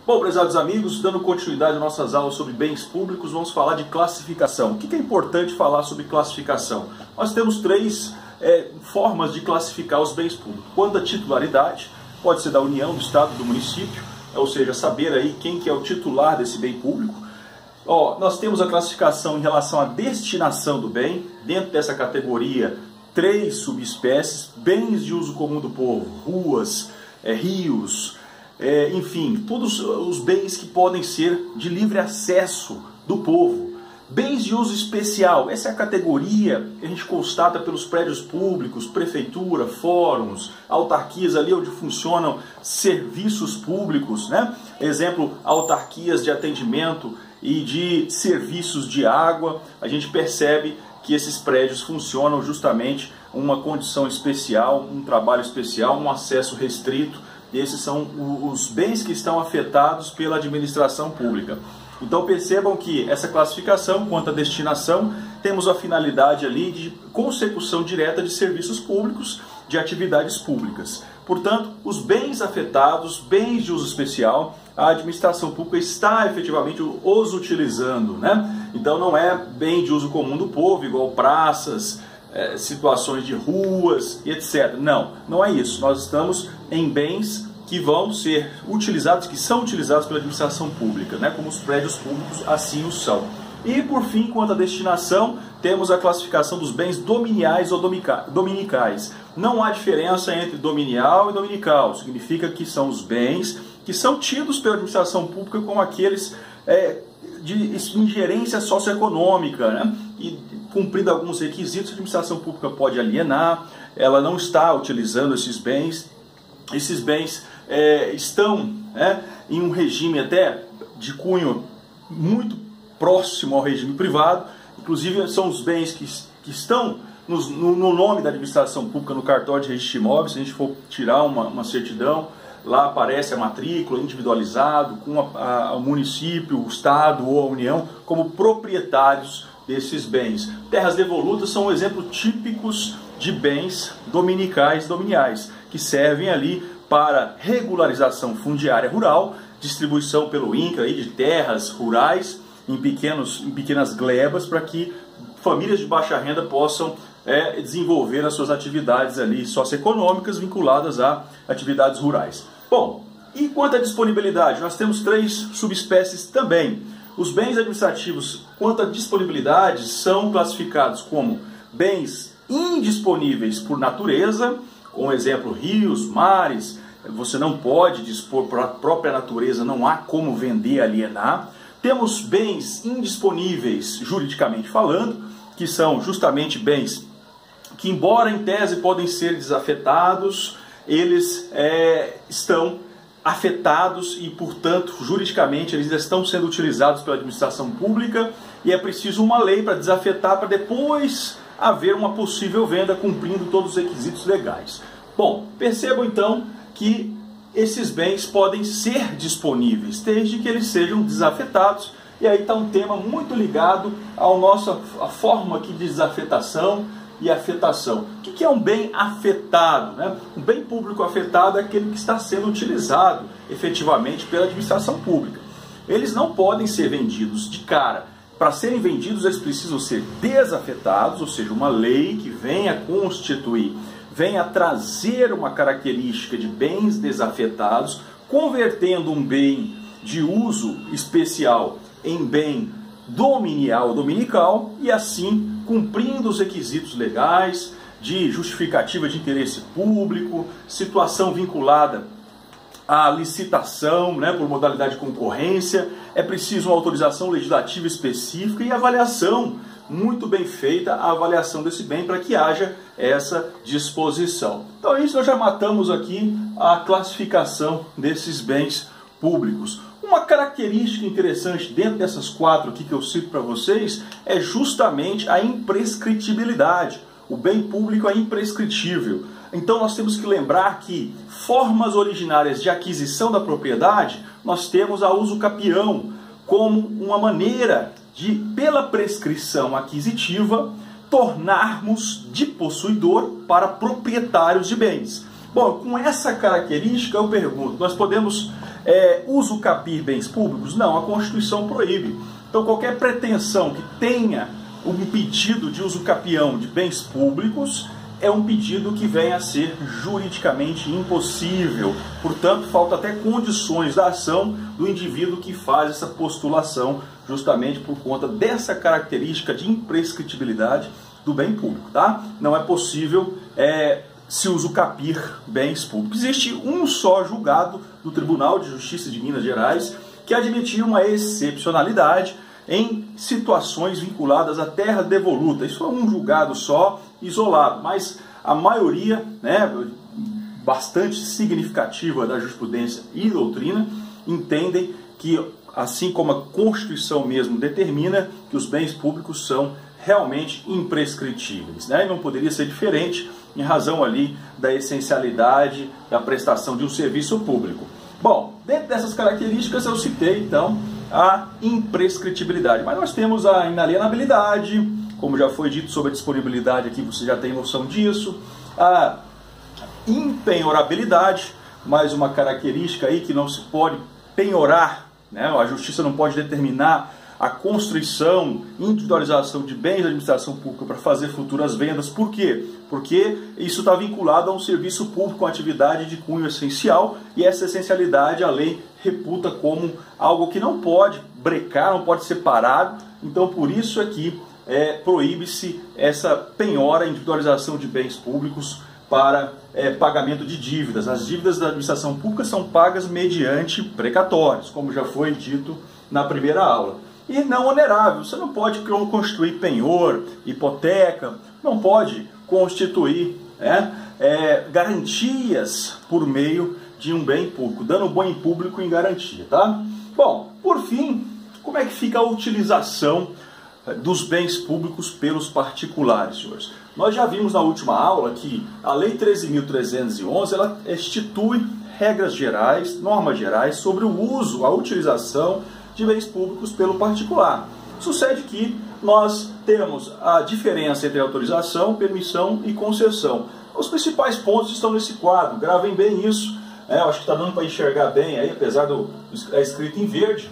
Bom, prezados amigos, dando continuidade às nossas aulas sobre bens públicos, vamos falar de classificação. O que é importante falar sobre classificação? Nós temos três formas de classificar os bens públicos. Quanto à titularidade, pode ser da União, do Estado, do município, ou seja, saber aí quem que é o titular desse bem público. Nós temos a classificação em relação à destinação do bem. Dentro dessa categoria, três subespécies: bens de uso comum do povo, ruas, rios, enfim, todos os bens que podem ser de livre acesso do povo. Bens de uso especial, essa é a categoria que a gente constata pelos prédios públicos, prefeitura, fóruns, autarquias ali onde funcionam serviços públicos, né? Exemplo, autarquias de atendimento e de serviços de água. A gente percebe que esses prédios funcionam justamente uma condição especial, um trabalho especial, um acesso restrito. Esses são os bens que estão afetados pela administração pública. Então percebam que essa classificação, quanto à destinação, temos a finalidade ali de consecução direta de serviços públicos, de atividades públicas. Portanto, os bens afetados, bens de uso especial, a administração pública está efetivamente os utilizando, né? Então não é bem de uso comum do povo, igual praças, situações de ruas, etc. Não é isso. Nós estamos em bens que vão ser utilizados, que são utilizados pela administração pública, né? Como os prédios públicos assim o são. E por fim, quanto à destinação, temos a classificação dos bens dominiais ou dominicais. Não há diferença entre dominial e dominical. Significa que são os bens que são tidos pela administração pública como aqueles de ingerência socioeconômica, né? E cumprindo alguns requisitos, a administração pública pode alienar, ela não está utilizando esses bens. Esses bens estão em um regime até de cunho muito próximo ao regime privado. Inclusive são os bens que estão no nome da administração pública no cartório de registro de imóveis. Se a gente for tirar uma certidão, lá aparece a matrícula individualizado com o município, o Estado ou a União como proprietários desses bens. Terras devolutas são um exemplo típicos de bens dominiais, que servem ali para regularização fundiária rural, distribuição pelo INCRA de terras rurais em pequenas glebas, para que famílias de baixa renda possam desenvolver as suas atividades ali socioeconômicas vinculadas a atividades rurais. Bom, e quanto à disponibilidade, nós temos três subespécies também. Os bens administrativos, quanto à disponibilidade, são classificados como bens indisponíveis por natureza, como exemplo, rios, mares. Você não pode dispor por a própria natureza, não há como vender, alienar. Temos bens indisponíveis juridicamente falando, que são justamente bens que, embora em tese podem ser desafetados, eles estão afetados e, portanto, juridicamente eles estão sendo utilizados pela administração pública, e é preciso uma lei para desafetar, para depois haver uma possível venda cumprindo todos os requisitos legais. Bom, percebam então que esses bens podem ser disponíveis, desde que eles sejam desafetados. E aí está um tema muito ligado à forma aqui de desafetação e afetação. O que é um bem afetado, né? Um bem público afetado é aquele que está sendo utilizado efetivamente pela administração pública. Eles não podem ser vendidos de cara. Para serem vendidos, eles precisam ser desafetados, ou seja, uma lei que venha constituir, venha trazer uma característica de bens desafetados, convertendo um bem de uso especial em bem dominial ou dominical, e assim cumprindo os requisitos legais de justificativa de interesse público, situação vinculada à licitação, por modalidade de concorrência. É preciso uma autorização legislativa específica e avaliação muito bem feita, a avaliação desse bem, para que haja essa disposição. Então isso, nós já matamos aqui a classificação desses bens públicos. Uma característica interessante dentro dessas quatro aqui que eu cito para vocês é justamente a imprescritibilidade. O bem público é imprescritível. Então nós temos que lembrar que formas originárias de aquisição da propriedade, nós temos a uso capião como uma maneira de, pela prescrição aquisitiva, tornarmos de possuidor para proprietários de bens. Bom, com essa característica eu pergunto, nós podemos Usucapir bens públicos? Não, a Constituição proíbe. Então qualquer pretensão que tenha um pedido de usucapião de bens públicos é um pedido que vem a ser juridicamente impossível. Portanto, falta até condições da ação do indivíduo que faz essa postulação, justamente por conta dessa característica de imprescritibilidade do bem público, tá? Não é possível se usucapir bens públicos. Existe um só julgado do Tribunal de Justiça de Minas Gerais que admitiu uma excepcionalidade em situações vinculadas à terra devoluta. Isso é um julgado só, isolado, mas a maioria, bastante significativa da jurisprudência e doutrina, entendem que, assim como a Constituição mesmo determina, que os bens públicos são realmente imprescritíveis, E não poderia ser diferente em razão ali da essencialidade da prestação de um serviço público. Bom, dentro dessas características eu citei então a imprescritibilidade, mas nós temos a inalienabilidade, como já foi dito sobre a disponibilidade aqui, você já tem noção disso, a impenhorabilidade, mais uma característica aí que não se pode penhorar, a justiça não pode determinar a construção, individualização de bens da administração pública para fazer futuras vendas. Por quê? Porque isso está vinculado a um serviço público, uma atividade de cunho essencial, e essa essencialidade a lei reputa como algo que não pode brecar, não pode ser parado. Então, por isso aqui proíbe-se essa penhora, individualização de bens públicos para pagamento de dívidas. As dívidas da administração pública são pagas mediante precatórios, como já foi dito na primeira aula. E não onerável, você não pode constituir penhor, hipoteca, não pode constituir garantias por meio de um bem público, dando bem público em garantia, tá? Bom, por fim, como é que fica a utilização dos bens públicos pelos particulares, senhores? Nós já vimos na última aula que a Lei 13.311, ela institui regras gerais, normas gerais sobre o uso, a utilização de bens públicos pelo particular. Sucede que nós temos a diferença entre autorização, permissão e concessão. Os principais pontos estão nesse quadro, gravem bem isso. Eu acho que está dando para enxergar bem aí, apesar do escrito em verde.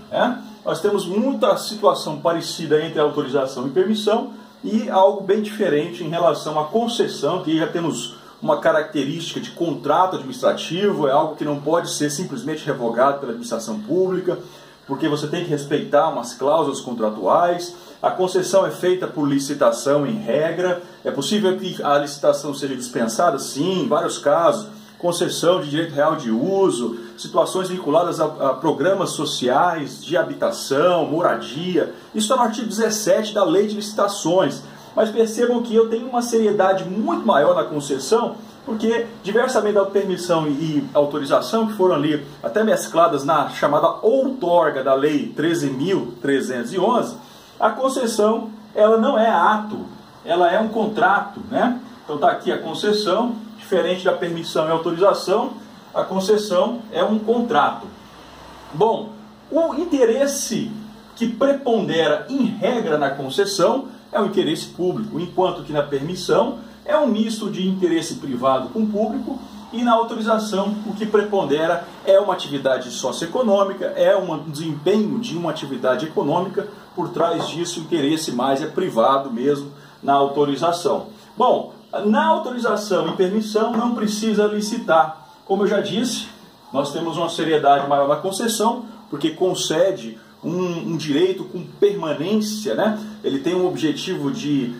Nós temos muita situação parecida entre autorização e permissão e algo bem diferente em relação à concessão, que já temos uma característica de contrato administrativo, é algo que não pode ser simplesmente revogado pela administração pública, porque você tem que respeitar umas cláusulas contratuais. A concessão é feita por licitação em regra. É possível que a licitação seja dispensada? Sim, em vários casos. Concessão de direito real de uso, situações vinculadas a programas sociais, de habitação, moradia. Isso está no artigo 17 da Lei de Licitações. Mas percebam que eu tenho uma seriedade muito maior na concessão, porque, diversamente da permissão e autorização, que foram ali até mescladas na chamada outorga da Lei 13.311, a concessão, ela não é ato, ela é um contrato, Então está aqui a concessão, diferente da permissão e autorização, a concessão é um contrato. Bom, o interesse que prepondera em regra na concessão é o interesse público, enquanto que na permissão é um misto de interesse privado com público, e na autorização o que prepondera é uma atividade socioeconômica, é um desempenho de uma atividade econômica, por trás disso o interesse mais é privado mesmo na autorização. Bom, na autorização e permissão não precisa licitar. Como eu já disse, nós temos uma seriedade maior na concessão, porque concede um direito com permanência, Ele tem um objetivo de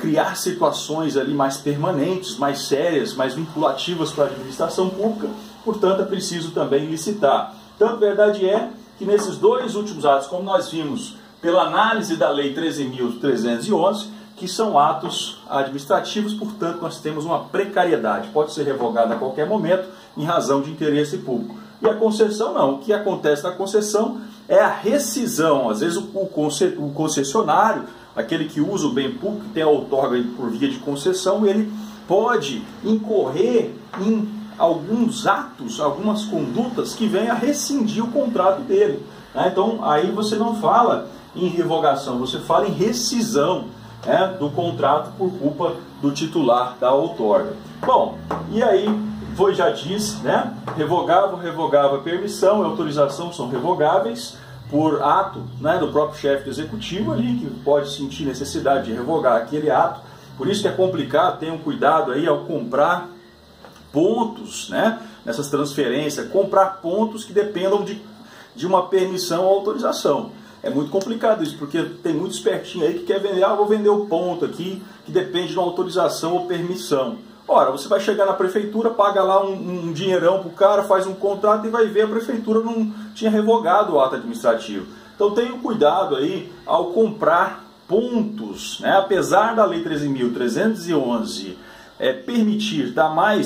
criar situações ali mais permanentes, mais sérias, mais vinculativas para a administração pública, portanto é preciso também licitar. Tanto verdade é que nesses dois últimos atos, como nós vimos pela análise da Lei 13.311, que são atos administrativos, portanto nós temos uma precariedade, pode ser revogada a qualquer momento em razão de interesse público. E a concessão não, o que acontece na concessão é a rescisão. Às vezes o concessionário, aquele que usa o bem público, que tem a outorga por via de concessão, ele pode incorrer em alguns atos, algumas condutas que venham a rescindir o contrato dele. Então aí você não fala em revogação, você fala em rescisão do contrato por culpa do titular da outorga. Bom, e aí foi, já disse, né? Revogava a permissão e autorização são revogáveis por ato, né, do próprio chefe do executivo ali, que pode sentir necessidade de revogar aquele ato. Por isso que é complicado, tenham cuidado aí ao comprar pontos, né, nessas transferências, comprar pontos que dependam de uma permissão ou autorização. É muito complicado isso, porque tem muito espertinho aí que quer vender, vou vender o ponto aqui, que depende de uma autorização ou permissão. Ora, você vai chegar na prefeitura, paga lá um dinheirão pro cara, faz um contrato e vai ver a prefeitura não tinha revogado o ato administrativo. Então tenham cuidado aí ao comprar pontos, né? Apesar da Lei 13.311 permitir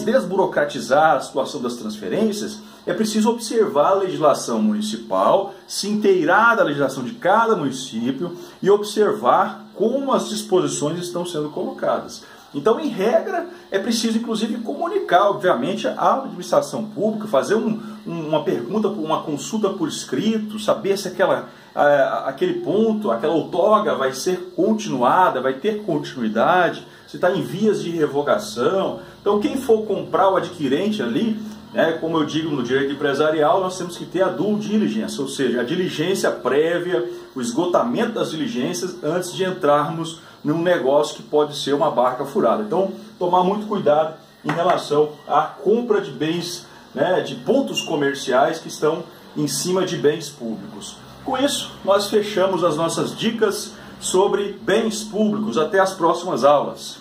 desburocratizar a situação das transferências, é preciso observar a legislação municipal, se inteirar da legislação de cada município e observar como as disposições estão sendo colocadas. Então, em regra, é preciso, inclusive, comunicar, obviamente, à administração pública, fazer uma pergunta, uma consulta por escrito, saber se aquele ponto, aquela outorga vai ser continuada, vai ter continuidade, se está em vias de revogação. Então, quem for comprar o adquirente ali, né, como eu digo no direito empresarial, nós temos que ter a due diligence, ou seja, a diligência prévia, o esgotamento das diligências antes de entrarmos num negócio que pode ser uma barca furada. Então, tomar muito cuidado em relação à compra de bens, né, de pontos comerciais que estão em cima de bens públicos. Com isso, nós fechamos as nossas dicas sobre bens públicos. Até as próximas aulas.